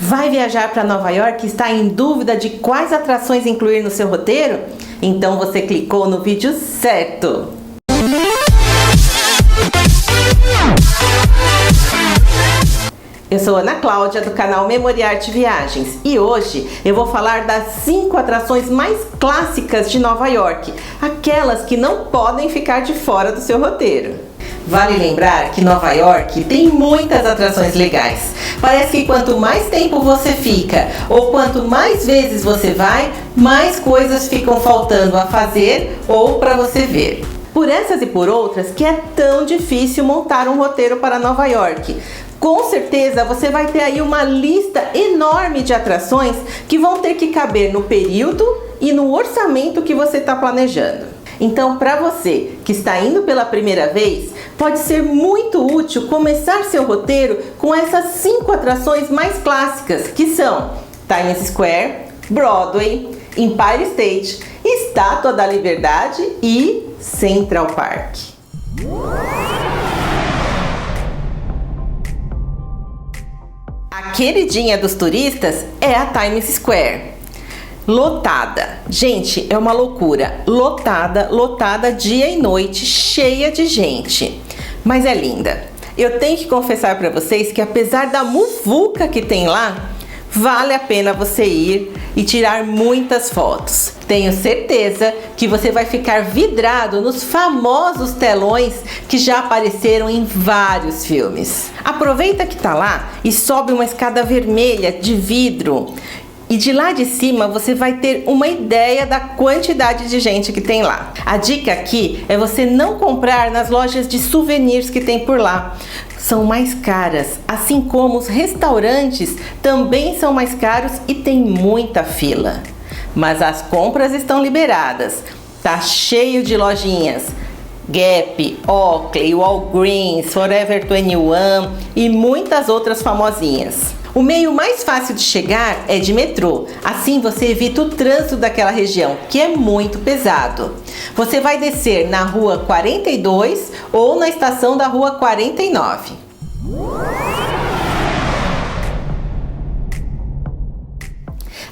Vai viajar para Nova York e está em dúvida de quais atrações incluir no seu roteiro? Então você clicou no vídeo certo! Eu sou Ana Cláudia do canal Memoriarte Viagens e hoje eu vou falar das 5 atrações mais clássicas de Nova York, aquelas que não podem ficar de fora do seu roteiro. Vale lembrar que Nova York tem muitas atrações legais. Parece que quanto mais tempo você fica ou quanto mais vezes você vai, mais coisas ficam faltando a fazer ou para você ver. Por essas e por outras que é tão difícil montar um roteiro para Nova York. Com certeza você vai ter aí uma lista enorme de atrações que vão ter que caber no período e no orçamento que você está planejando. Então, para você que está indo pela primeira vez, pode ser muito útil começar seu roteiro com essas 5 atrações mais clássicas, que são Times Square, Broadway, Empire State, Estátua da Liberdade e Central Park. A queridinha dos turistas é a Times Square. Lotada, gente, é uma loucura, lotada dia e noite, cheia de gente, mas é linda. Eu tenho que confessar para vocês que apesar da muvuca que tem lá, vale a pena você ir e tirar muitas fotos. Tenho certeza que você vai ficar vidrado nos famosos telões que já apareceram em vários filmes. Aproveita que tá lá e sobe uma escada vermelha de vidro. E de lá de cima você vai ter uma ideia da quantidade de gente que tem lá. A dica aqui é você não comprar nas lojas de souvenirs que tem por lá. São mais caras, assim como os restaurantes também são mais caros e tem muita fila. Mas as compras estão liberadas. Tá cheio de lojinhas. Gap, Oakley, Walgreens, Forever 21 e muitas outras famosinhas. O meio mais fácil de chegar é de metrô, assim você evita o trânsito daquela região, que é muito pesado. Você vai descer na rua 42 ou na estação da rua 49.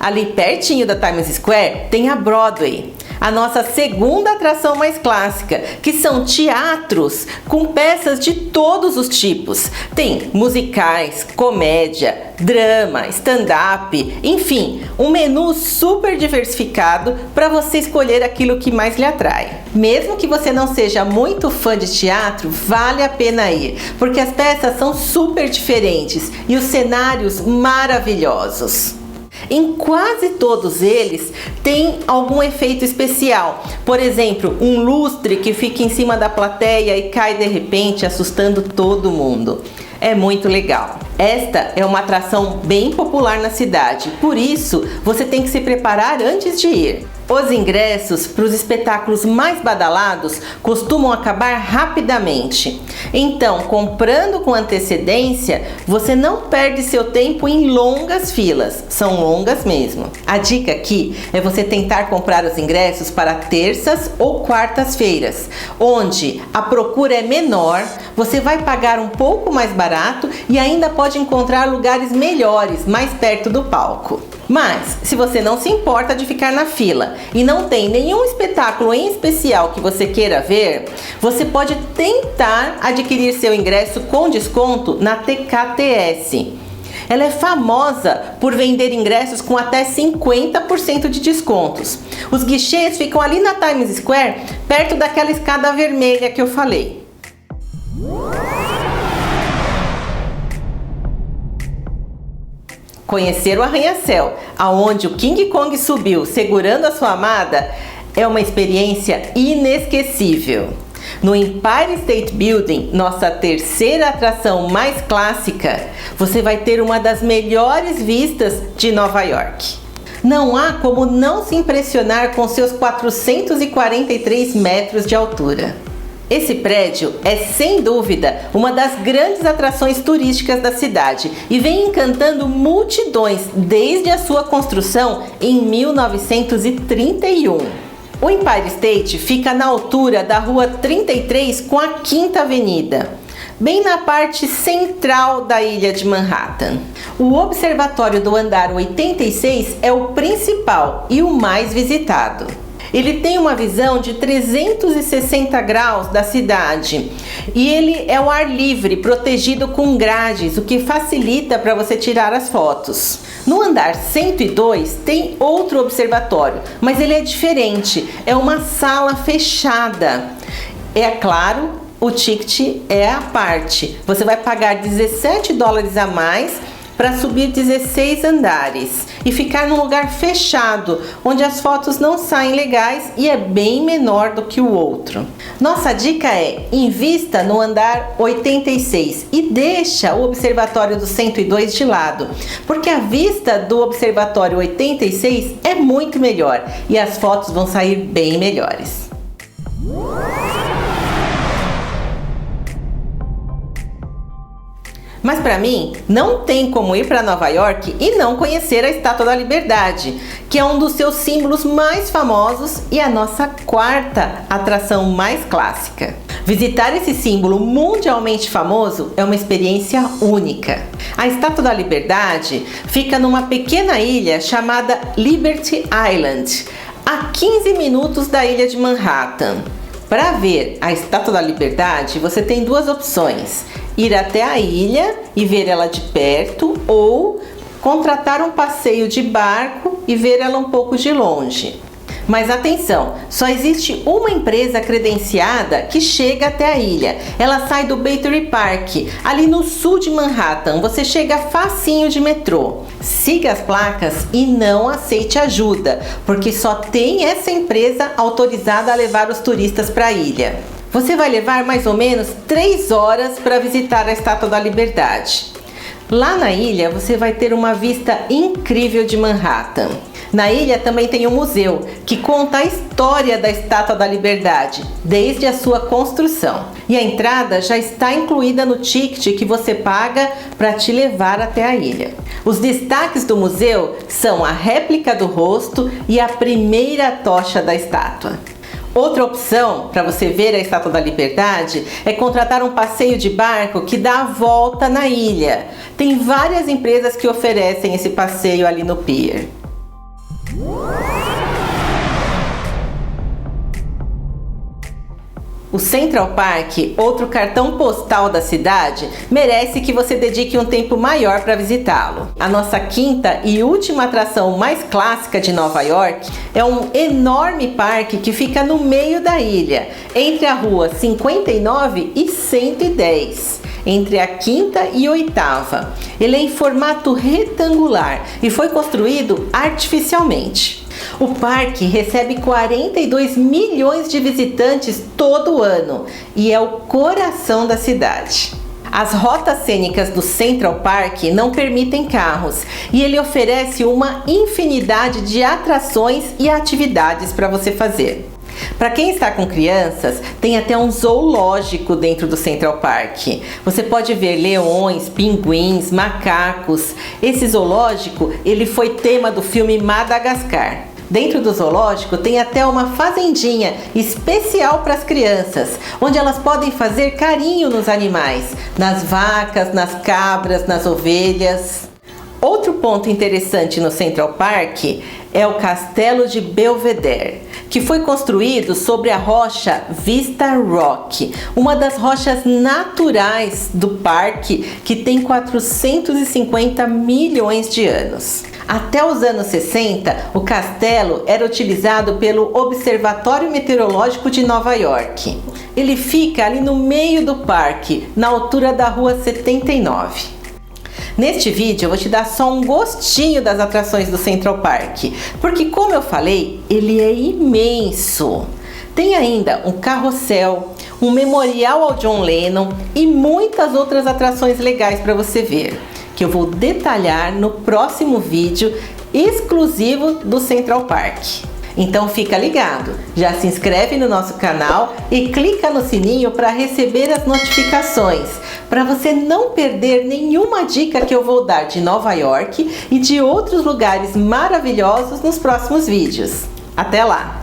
Ali pertinho da Times Square tem a Broadway, a nossa segunda atração mais clássica, que são teatros com peças de todos os tipos. Tem musicais, comédia, drama, stand-up, enfim, um menu super diversificado para você escolher aquilo que mais lhe atrai. Mesmo que você não seja muito fã de teatro, vale a pena ir, porque as peças são super diferentes e os cenários maravilhosos. Em quase todos eles tem algum efeito especial, por exemplo, um lustre que fica em cima da plateia e cai de repente, assustando todo mundo. É muito legal. Esta é uma atração bem popular na cidade, por isso você tem que se preparar antes de ir. Os ingressos para os espetáculos mais badalados costumam acabar rapidamente. Então, comprando com antecedência, você não perde seu tempo em longas filas. São longas mesmo. A dica aqui é você tentar comprar os ingressos para terças ou quartas-feiras, onde a procura é menor, você vai pagar um pouco mais barato e ainda pode encontrar lugares melhores, mais perto do palco. Mas, se você não se importa de ficar na fila e não tem nenhum espetáculo em especial que você queira ver, você pode tentar adquirir seu ingresso com desconto na TKTS. Ela é famosa por vender ingressos com até 50% de descontos. Os guichês ficam ali na Times Square, perto daquela escada vermelha que eu falei. Conhecer o arranha-céu, aonde o King Kong subiu segurando a sua amada, é uma experiência inesquecível. No Empire State Building, nossa terceira atração mais clássica, você vai ter uma das melhores vistas de Nova York. Não há como não se impressionar com seus 443 metros de altura. Esse prédio é, sem dúvida, uma das grandes atrações turísticas da cidade e vem encantando multidões desde a sua construção em 1931. O Empire State fica na altura da Rua 33 com a 5ª Avenida. bem na parte central da ilha de Manhattan. O observatório do andar 86 é o principal e o mais visitado. Ele tem uma visão de 360 graus da cidade e ele é ao ar livre, protegido com grades, o que facilita para você tirar as fotos. No andar 102 tem outro observatório, mas ele é diferente, é uma sala fechada. É claro, o ticket é à parte. Você vai pagar $17 a mais para subir 16 andares e ficar num lugar fechado, onde as fotos não saem legais e é bem menor do que o outro. Nossa dica é: invista no andar 86 e deixa o observatório do 102 de lado, porque a vista do observatório 86 é muito melhor e as fotos vão sair bem melhores. Mas para mim, não tem como ir para Nova York e não conhecer a Estátua da Liberdade, que é um dos seus símbolos mais famosos e a nossa quarta atração mais clássica. Visitar esse símbolo mundialmente famoso é uma experiência única. A Estátua da Liberdade fica numa pequena ilha chamada Liberty Island, a 15 minutos da ilha de Manhattan. Para ver a Estátua da Liberdade, você tem duas opções: ir até a ilha e ver ela de perto, ou contratar um passeio de barco e ver ela um pouco de longe. Mas atenção, só existe uma empresa credenciada que chega até a ilha. Ela sai do Battery Park, ali no sul de Manhattan. Você chega facinho de metrô. Siga as placas e não aceite ajuda, porque só tem essa empresa autorizada a levar os turistas para a ilha. Você vai levar mais ou menos 3 horas para visitar a Estátua da Liberdade. Lá na ilha você vai ter uma vista incrível de Manhattan. Na ilha também tem um museu que conta a história da Estátua da Liberdade, desde a sua construção. E a entrada já está incluída no ticket que você paga para te levar até a ilha. Os destaques do museu são a réplica do rosto e a primeira tocha da estátua. Outra opção para você ver a Estátua da Liberdade é contratar um passeio de barco que dá a volta na ilha. Tem várias empresas que oferecem esse passeio ali no pier. O Central Park, outro cartão postal da cidade, merece que você dedique um tempo maior para visitá-lo. A nossa quinta e última atração mais clássica de Nova York é um enorme parque que fica no meio da ilha, entre a rua 59 e 110. Entre a quinta e oitava. Ele é em formato retangular e foi construído artificialmente. O parque recebe 42 milhões de visitantes todo ano e é o coração da cidade. As rotas cênicas do Central Park não permitem carros e ele oferece uma infinidade de atrações e atividades para você fazer. Para quem está com crianças, tem até um zoológico dentro do Central Park. Você pode ver leões, pinguins, macacos. Esse zoológico, ele foi tema do filme Madagascar. Dentro do zoológico tem até uma fazendinha especial para as crianças, onde elas podem fazer carinho nos animais, nas vacas, nas cabras, nas ovelhas. Outro ponto interessante no Central Park é o Castelo de Belvedere, que foi construído sobre a rocha Vista Rock, uma das rochas naturais do parque que tem 450 milhões de anos. Até os anos 60, o castelo era utilizado pelo Observatório Meteorológico de Nova York. Ele fica ali no meio do parque, na altura da rua 79. Neste vídeo eu vou te dar só um gostinho das atrações do Central Park, porque como eu falei, ele é imenso. Tem ainda um carrossel, um memorial ao John Lennon e muitas outras atrações legais para você ver, que eu vou detalhar no próximo vídeo exclusivo do Central Park. Então fica ligado, já se inscreve no nosso canal e clica no sininho para receber as notificações, para você não perder nenhuma dica que eu vou dar de Nova York e de outros lugares maravilhosos nos próximos vídeos. Até lá!